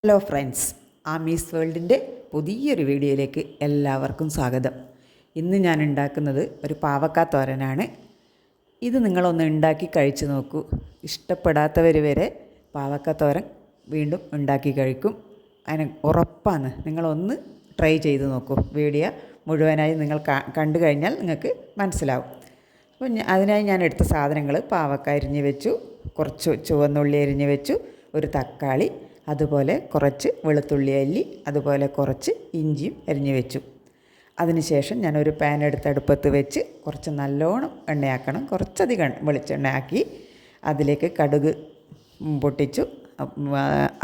Hello friends, Ami's വേൾഡിൻ്റെ പുതിയൊരു വീഡിയോയിലേക്ക് എല്ലാവർക്കും സ്വാഗതം. ഇന്ന് ഞാൻ ഉണ്ടാക്കുന്നത് ഒരു പാവക്കാ തോരനാണ്. ഇത് നിങ്ങളൊന്ന് ഉണ്ടാക്കി കഴിച്ചു നോക്കൂ. ഇഷ്ടപ്പെടാത്തവർ വരെ പാവക്കാ തോരൻ വീണ്ടും ഉണ്ടാക്കി കഴിക്കും. അതിന് ഉറപ്പാണ്. നിങ്ങളൊന്ന് ട്രൈ ചെയ്ത് നോക്കൂ. വീഡിയോ മുഴുവനായി നിങ്ങൾ കണ്ടു കഴിഞ്ഞാൽ നിങ്ങൾക്ക് മനസ്സിലാവും. അപ്പോൾ അതിനായി ഞാൻ എടുത്ത സാധനങ്ങൾ: പാവക്ക അരിഞ്ഞ് വെച്ചു, കുറച്ച് ചുവന്നുള്ളി അരിഞ്ഞ് വെച്ചു, ഒരു തക്കാളി, അതുപോലെ കുറച്ച് വെളുത്തുള്ളി അല്ലി, അതുപോലെ കുറച്ച് ഇഞ്ചിയും അരിഞ്ഞ് വെച്ചു. അതിനുശേഷം ഞാനൊരു പാൻ എടുത്ത് അടുപ്പത്ത് വെച്ച് കുറച്ച് നല്ലോണം എണ്ണയാക്കണം. കുറച്ചധികം വെളിച്ചെണ്ണ ആക്കി അതിലേക്ക് കടുക് പൊട്ടിച്ചു.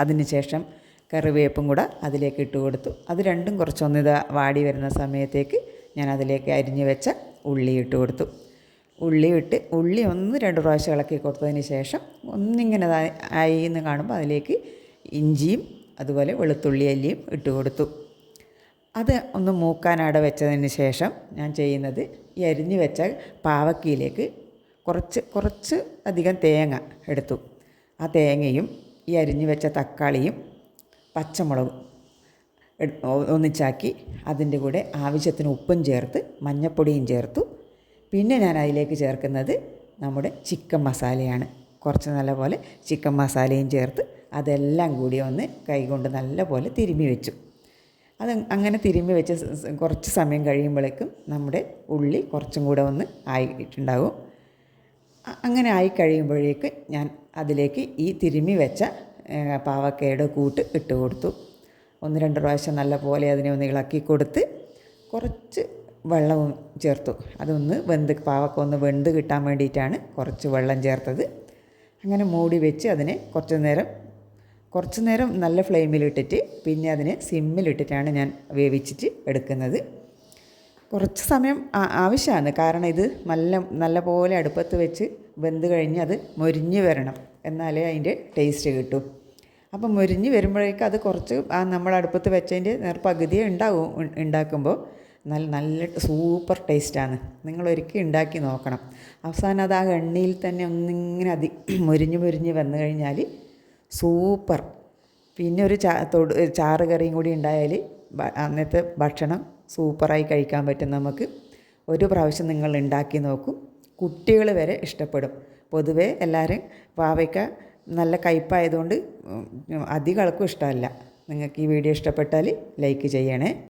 അതിനുശേഷം കറിവേപ്പും കൂടെ അതിലേക്ക് ഇട്ട് കൊടുത്തു. അത് രണ്ടും കുറച്ചൊന്ന് വാടി വരുന്ന സമയത്തേക്ക് ഞാൻ അതിലേക്ക് അരിഞ്ഞ് വെച്ച ഉള്ളി ഇട്ട് കൊടുത്തു. ഉള്ളി ഒന്ന് രണ്ട് പ്രാവശ്യം ഇളക്കി കൊടുത്തതിന് ശേഷം ഒന്നിങ്ങനെ ആയി എന്ന് കാണുമ്പോൾ അതിലേക്ക് ഇഞ്ചിയും അതുപോലെ വെളുത്തുള്ളി അല്ലിയും ഇട്ട് കൊടുത്തു. അത് ഒന്ന് മൂക്കാനവിടെ വെച്ചതിന് ശേഷം ഞാൻ ചെയ്യുന്നത്, ഈ അരിഞ്ഞ് വെച്ച പാവക്കയിലേക്ക് കുറച്ച് അധികം തേങ്ങ എടുത്തു. ആ തേങ്ങയും ഈ അരിഞ്ഞ് വെച്ച തക്കാളിയും പച്ചമുളകും ഒന്നിച്ചാക്കി അതിൻ്റെ കൂടെ ആവശ്യത്തിന് ഉപ്പും ചേർത്ത് മഞ്ഞൾപ്പൊടിയും ചേർത്തു. പിന്നെ ഞാൻ അതിലേക്ക് ചേർക്കുന്നത് നമ്മുടെ ചിക്കൻ മസാലയാണ്. കുറച്ച് നല്ലപോലെ ചിക്കൻ മസാലയും ചേർത്ത് അതെല്ലാം കൂടി ഒന്ന് കൈകൊണ്ട് നല്ലപോലെ തിരുമ്മി വെച്ചു. അത് അങ്ങനെ തിരുമ്മി വെച്ച് കുറച്ച് സമയം കഴിയുമ്പോഴേക്കും നമ്മുടെ ഉള്ളി കുറച്ചും കൂടെ ഒന്ന് ആയിട്ടുണ്ടാകും. അങ്ങനെ ആയി കഴിയുമ്പോഴേക്ക് ഞാൻ അതിലേക്ക് ഈ തിരുമ്മി വെച്ച പാവക്കയുടെ കൂട്ട് ഇട്ട് കൊടുത്തു. ഒന്ന് രണ്ട് പ്രാവശ്യം നല്ലപോലെ അതിനെ ഒന്ന് ഇളക്കി കൊടുത്ത് കുറച്ച് വെള്ളവും ചേർത്തു. പാവക്ക ഒന്ന് വെന്ത് കിട്ടാൻ വേണ്ടിയിട്ടാണ് കുറച്ച് വെള്ളം ചേർത്തത്. അങ്ങനെ മൂടി വെച്ച് അതിനെ കുറച്ച് നേരം നല്ല ഫ്ലെയിമിലിട്ടിട്ട് പിന്നെ അതിനെ സിമ്മിലിട്ടിട്ടാണ് ഞാൻ വേവിച്ചിട്ട് എടുക്കുന്നത്. കുറച്ച് സമയം ആവശ്യമാണ്. കാരണം ഇത് നല്ല പോലെ അടുപ്പത്ത് വെച്ച് വെന്ത് കഴിഞ്ഞ് അത് മൊരിഞ്ഞ് വരണം, എന്നാലേ അതിൻ്റെ ടേസ്റ്റ് കിട്ടും. അപ്പം മൊരിഞ്ഞ് വരുമ്പോഴേക്കും അത് കുറച്ച് നമ്മൾ അടുപ്പത്ത് വെച്ചതിൻ്റെ നേർപകുതിയേ ഉണ്ടാക്കുമ്പോൾ നല്ല സൂപ്പർ ടേസ്റ്റാണ്. നിങ്ങളൊരിക്കൽ ഉണ്ടാക്കി നോക്കണം. അവസാനം അത് ആ എണ്ണയിൽ തന്നെ ഒന്നിങ്ങനെ മൊരിഞ്ഞ് വന്നു കഴിഞ്ഞാൽ സൂപ്പർ. പിന്നെ ഒരു ചാറ് കറിയും കൂടി ഉണ്ടായാൽ അന്നത്തെ ഭക്ഷണം സൂപ്പറായി കഴിക്കാൻ പറ്റും നമുക്ക്. ഒരു പ്രാവശ്യം നിങ്ങൾ ഉണ്ടാക്കി നോക്കും, കുട്ടികൾ വരെ ഇഷ്ടപ്പെടും. പൊതുവേ എല്ലാവരും പാവയ്ക്ക നല്ല കയ്പ്പായതുകൊണ്ട് അധികം ആൾക്കും ഇഷ്ടമല്ല. നിങ്ങൾക്ക് ഈ വീഡിയോ ഇഷ്ടപ്പെട്ടാൽ ലൈക്ക് ചെയ്യണേ.